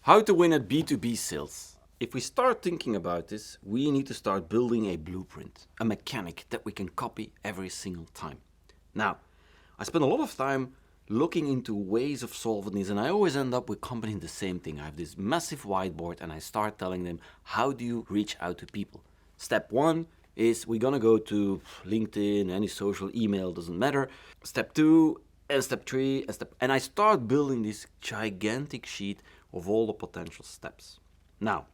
How to win at B2B sales. If we start thinking about this, we need to start building a blueprint, a mechanic that we can copy every single time. Now, I spend a lot of time looking into ways of solving this, and I always end up with companies the same thing. I have this massive whiteboard and I start telling them, how do you reach out to people? Step one is we're gonna go to LinkedIn, any social email, doesn't matter. Step two, and step three, and I start building this gigantic sheet of all the potential steps. Now,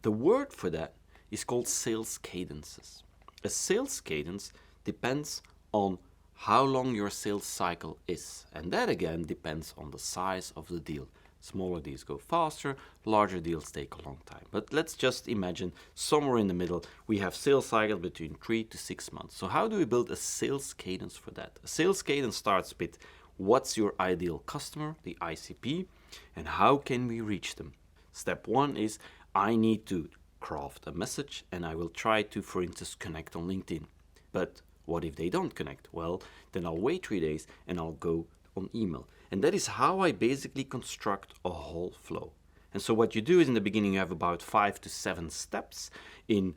the word for that is called sales cadences. A sales cadence depends on how long your sales cycle is, and that again depends on the size of the deal. Smaller deals go faster, larger deals take a long time. But let's just imagine somewhere in the middle we have sales cycle between 3 to 6 months. So how do we build a sales cadence for that? A sales cadence starts with what's your ideal customer, the ICP, and how can we reach them? Step one is I need to craft a message and I will try to, for instance, connect on LinkedIn. But what if they don't connect? Well, then I'll wait 3 days and I'll go on email. And that is how I basically construct a whole flow. And so what you do is in the beginning you have about 5 to 7 steps in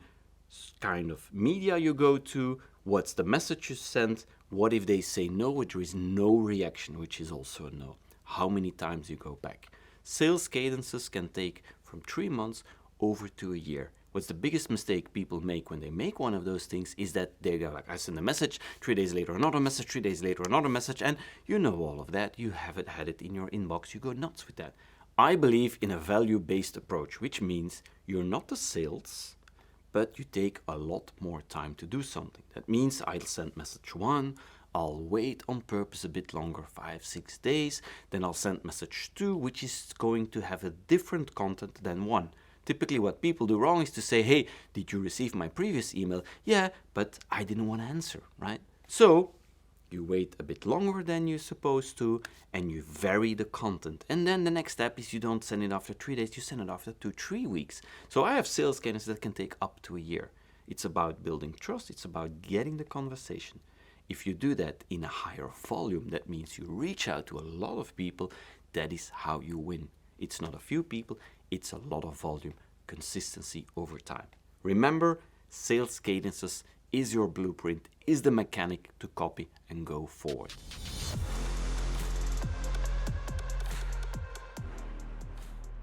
kind of media you go to, what's the message you send, what if they say no, there is no reaction, which is also a no. How many times you go back. Sales cadences can take from 3 months over to a year. What's the biggest mistake people make when they make one of those things is that they go like, I send a message, 3 days later another message, 3 days later another message, and you know all of that. You haven't had it in your inbox. You go nuts with that. I believe in a value-based approach, which means you're not the sales, but you take a lot more time to do something. That means I'll send message 1, I'll wait on purpose a bit longer, 5-6 days, then I'll send message 2, which is going to have a different content than 1. Typically what people do wrong is to say, hey, did you receive my previous email? Yeah, but I didn't want to answer, right? So you wait a bit longer than you're supposed to and you vary the content. And then the next step is you don't send it after 3 days, you send it after 2-3 weeks. So I have sales cadences that can take up to a year. It's about building trust, it's about getting the conversation. If you do that in a higher volume, that means you reach out to a lot of people, that is how you win. It's not a few people, it's a lot of volume, consistency over time. Remember, sales cadences is your blueprint, is the mechanic to copy and go forward.